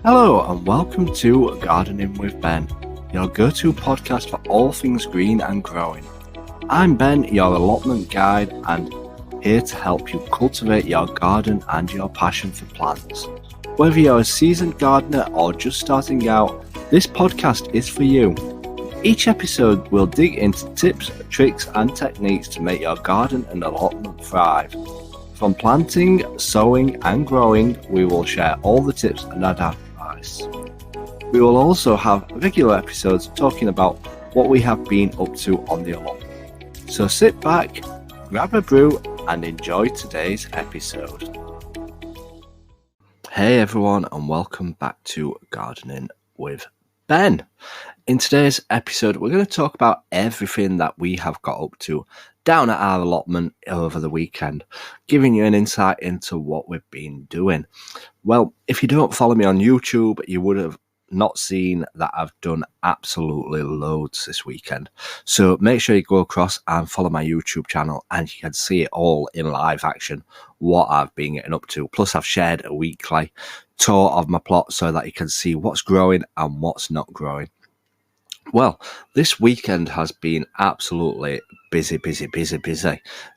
Hello and welcome to Gardening with Ben, your go-to podcast for all things green and growing. I'm Ben, your allotment guide, and here to help you cultivate your garden and your passion for plants. Whether you're a seasoned gardener or just starting out, this podcast is for you. Each episode will dig into tips, tricks and techniques to make your garden and allotment thrive. From planting, sowing and growing, we will share all the tips and advice. We will also have regular episodes talking about what we have been up to on the allotment. So sit back, grab a brew and enjoy today's episode. Hey everyone and welcome back to Gardening with Ben. In today's episode, we're going to talk about everything that we have got up to down at our allotment over the weekend, giving you an insight into what we've been doing. Well, if you don't follow me on YouTube, you would have not seen that I've done absolutely loads this weekend. So make sure you go across and follow my YouTube channel and you can see it all in live action, what I've been getting up to. Plus I've shared a weekly tour of my plot so that you can see what's growing and what's not growing. Well, this weekend has been absolutely busy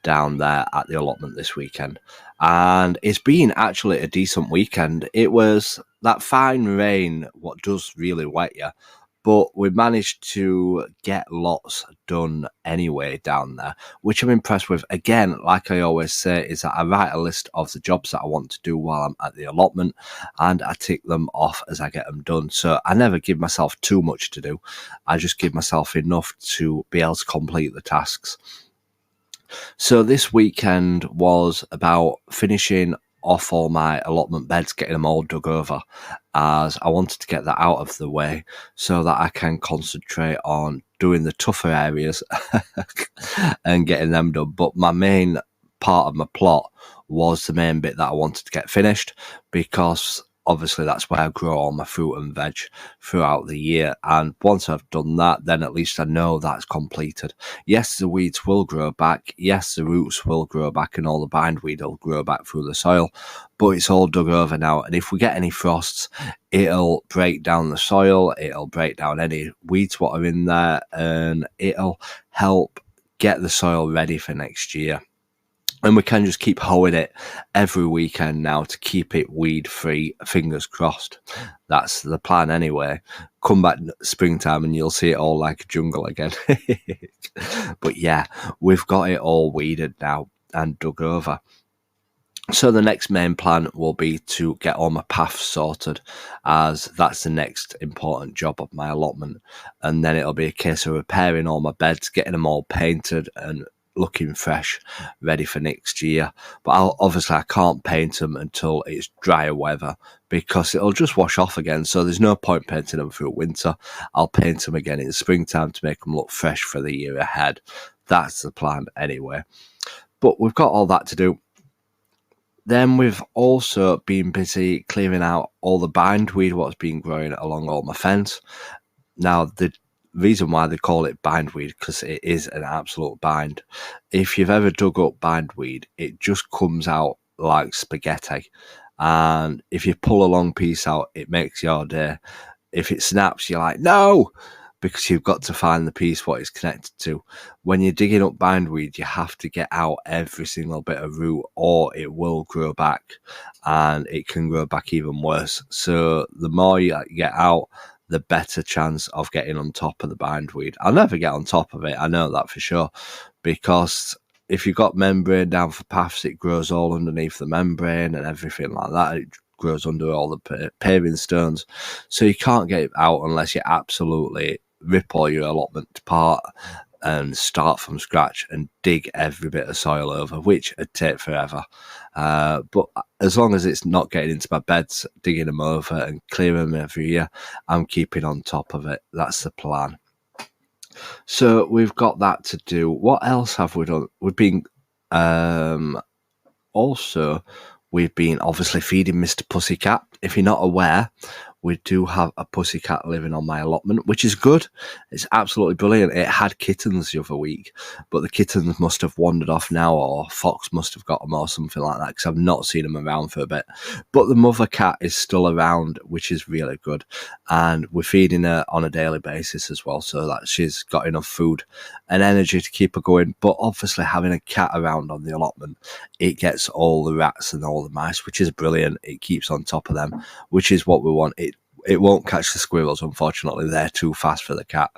down there at the allotment this weekend. And it's been actually a decent weekend. It was that fine rain, what does really wet you. But we managed to get lots done anyway down there, which I'm impressed with. Again, like I always say, is that I write a list of the jobs that I want to do while I'm at the allotment and I tick them off as I get them done. So I never give myself too much to do. I just give myself enough to be able to complete the tasks. So this weekend was about finishing off all my allotment beds, getting them all dug over, as I wanted to get that out of the way so that I can concentrate on doing the tougher areas and getting them done. But my main part of my plot was the main bit that I wanted to get finished, because obviously that's where I grow all my fruit and veg throughout the year. And once I've done that, then at least I know that's completed. Yes, the weeds will grow back. Yes, the roots will grow back and all the bindweed will grow back through the soil. But it's all dug over now. And if we get any frosts, it'll break down the soil. It'll break down any weeds what are in there. And it'll help get the soil ready for next year. And we can just keep hoeing it every weekend now to keep it weed free. Fingers crossed. That's the plan anyway. Come back springtime and you'll see it all like a jungle again. But yeah, we've got it all weeded now and dug over. So the next main plan will be to get all my paths sorted, as that's the next important job of my allotment. And then it'll be a case of repairing all my beds, getting them all painted and looking fresh, ready for next year. But obviously I can't paint them until it's drier weather, because it'll just wash off again. So there's no point painting them through winter. I'll paint them again in springtime to make them look fresh for the year ahead. That's the plan anyway. But we've got all that to do. Then we've also been busy clearing out all the bindweed what's been growing along all my fence. Now, the reason why they call it bindweed, because it is an absolute bind. If you've ever dug up bindweed, it just comes out like spaghetti. And if you pull a long piece out, it makes your day. If it snaps, you're like, no! Because you've got to find the piece what it's connected to. When you're digging up bindweed, you have to get out every single bit of root or it will grow back, and it can grow back even worse. So the more you get out, the better chance of getting on top of the bindweed. I'll never get on top of it, I know that for sure, because if you've got membrane down for paths, it grows all underneath the membrane and everything like that. It grows under all the paving stones. So you can't get it out unless you absolutely rip all your allotment apart and start from scratch and dig every bit of soil over, which would take forever. But as long as it's not getting into my beds, digging them over and clearing them every year, I'm keeping on top of it. That's the plan. So we've got that to do. What else have we done? We've been obviously feeding Mr. Pussycat. If you're not aware, we do have a pussycat living on my allotment, which is good. It's absolutely brilliant. It had kittens the other week, but the kittens must have wandered off now, or Fox must have got them or something like that, because I've not seen them around for a bit. But the mother cat is still around, which is really good. And we're feeding her on a daily basis as well, so that she's got enough food and energy to keep her going. But obviously having a cat around on the allotment, it gets all the rats and all the mice, which is brilliant. It keeps on top of them, which is what we want. It won't catch the squirrels, unfortunately. They're too fast for the cat.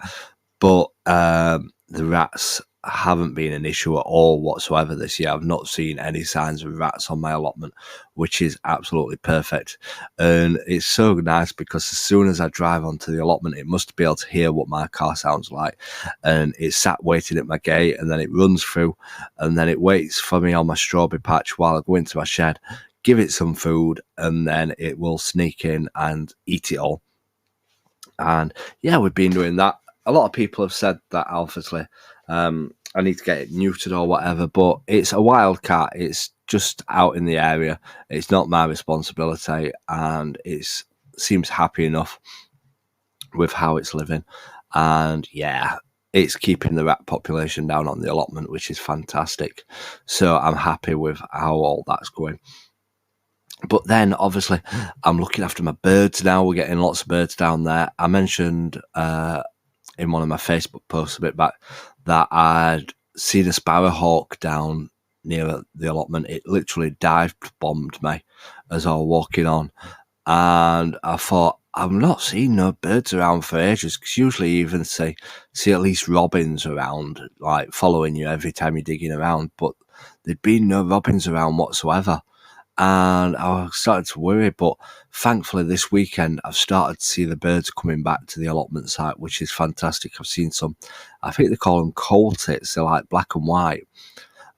But the rats haven't been an issue at all whatsoever this year. I've not seen any signs of rats on my allotment, which is absolutely perfect. And it's so nice because as soon as I drive onto the allotment, it must be able to hear what my car sounds like. And it's sat waiting at my gate, and then it runs through, and then it waits for me on my strawberry patch while I go into my shed, give it some food, and then it will sneak in and eat it all. And yeah, we've been doing that. A lot of people have said that obviously I need to get it neutered or whatever, but it's a wild cat. It's just out in the area. It's not my responsibility, and it seems happy enough with how it's living. And yeah, it's keeping the rat population down on the allotment, which is fantastic. So I'm happy with how all that's going. But then, obviously, I'm looking after my birds now. We're getting lots of birds down there. I mentioned in one of my Facebook posts a bit back that I'd seen a sparrowhawk down near the allotment. It literally dive-bombed me as I was walking on. And I thought, I've not seen no birds around for ages, because usually you even see at least robins around, like following you every time you're digging around. But there'd been no robins around whatsoever. And I started to worry, but thankfully this weekend I've started to see the birds coming back to the allotment site, which is fantastic. I've seen some, I think they call them coal tits, they're like black and white,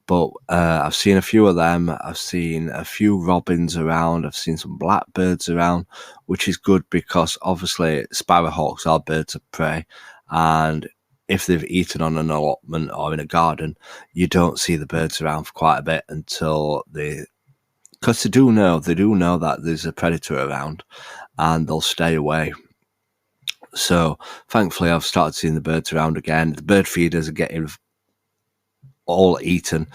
but I've seen a few of them. I've seen a few robins around, I've seen some blackbirds around, which is good because obviously sparrowhawks are birds of prey, and if they've eaten on an allotment or in a garden, you don't see the birds around for quite a bit until because they do know that there's a predator around, and they'll stay away. So thankfully I've started seeing the birds around again. The bird feeders are getting all eaten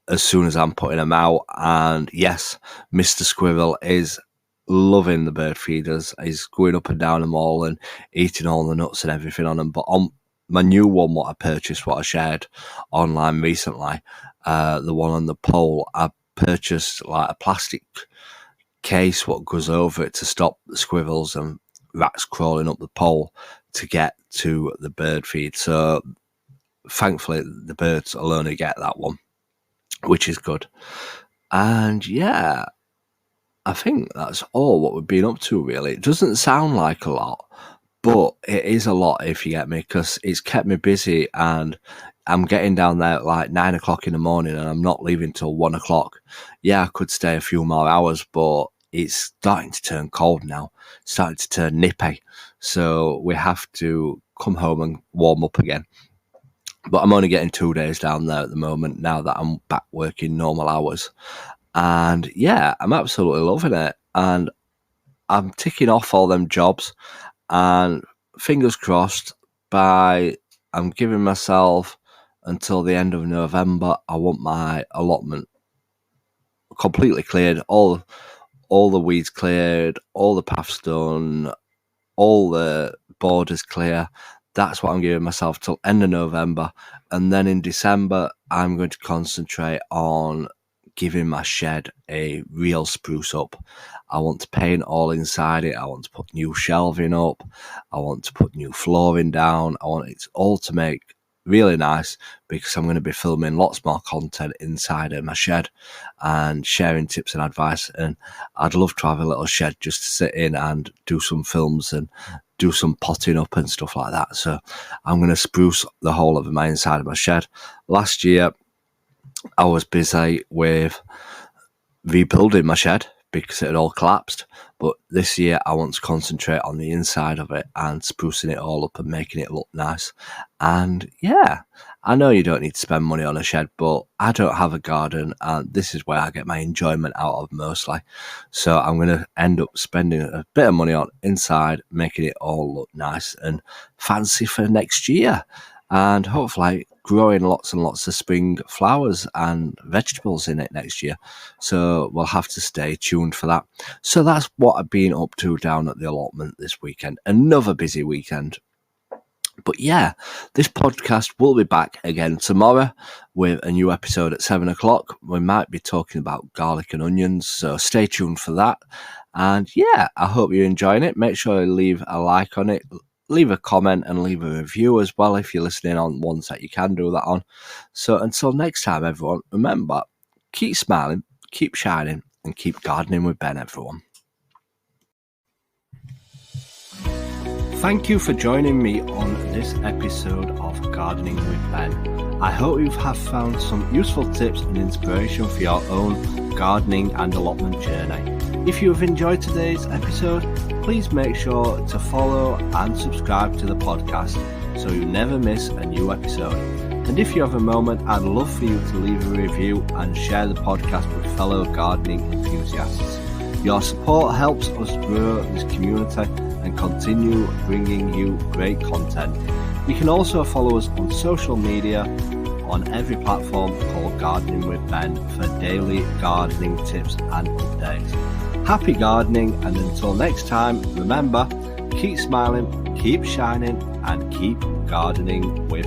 as soon as I'm putting them out. And yes, Mr. Squirrel is loving the bird feeders. He's going up and down them all and eating all the nuts and everything on them. But on my new one, what I purchased, what I shared online recently, the one on the pole, I purchased like a plastic case what goes over it to stop the squirrels and rats crawling up the pole to get to the bird feed. So thankfully the birds will only get that one, which is good. And yeah, I think that's all what we've been up to, really. It doesn't sound like a lot, but it is a lot, if you get me, because it's kept me busy, and I'm getting down there at like 9 o'clock in the morning, and I'm not leaving till 1 o'clock. Yeah, I could stay a few more hours, but it's starting to turn cold now. It's starting to turn nippy. So we have to come home and warm up again. But I'm only getting 2 days down there at the moment now that I'm back working normal hours. And yeah, I'm absolutely loving it. And I'm ticking off all them jobs. And fingers crossed, I'm giving myself until the end of November. I want my allotment completely cleared, all the weeds cleared, all the paths done, all the borders clear. That's what I'm giving myself till end of November. And then in December, I'm going to concentrate on giving my shed a real spruce up. I want to paint all inside it. I want to put new shelving up. I want to put new flooring down. I want it all to make really nice, because I'm going to be filming lots more content inside of my shed and sharing tips and advice. And I'd love to have a little shed just to sit in and do some films and do some potting up and stuff like that. So I'm going to spruce the whole of my inside of my shed. Last year, I was busy with rebuilding my shed because it had all collapsed. But this year I want to concentrate on the inside of it and sprucing it all up and making it look nice. And yeah, I know you don't need to spend money on a shed, but I don't have a garden, and this is where I get my enjoyment out of mostly. So I'm going to end up spending a bit of money on inside, making it all look nice and fancy for next year, and hopefully growing lots and lots of spring flowers and vegetables in it next year. So we'll have to stay tuned for that. So that's what I've been up to down at the allotment this weekend. Another busy weekend. But yeah, this podcast will be back again tomorrow with a new episode at 7 o'clock. We might be talking about garlic and onions, so stay tuned for that. And yeah, I hope you're enjoying it. Make sure you leave a like on it, leave a comment and leave a review as well if you're listening on ones that you can do that on. So until next time, everyone, remember, keep smiling, keep shining, and keep gardening with Ben, everyone. Thank you for joining me on this episode of Gardening with Ben. I hope you have found some useful tips and inspiration for your own gardening and allotment journey. If you have enjoyed today's episode, please make sure to follow and subscribe to the podcast so you never miss a new episode. And if you have a moment, I'd love for you to leave a review and share the podcast with fellow gardening enthusiasts. Your support helps us grow this community and continue bringing you great content. You can also follow us on social media on every platform called Gardening with Ben for daily gardening tips and updates. Happy gardening, and until next time, remember, keep smiling, keep shining, and keep gardening with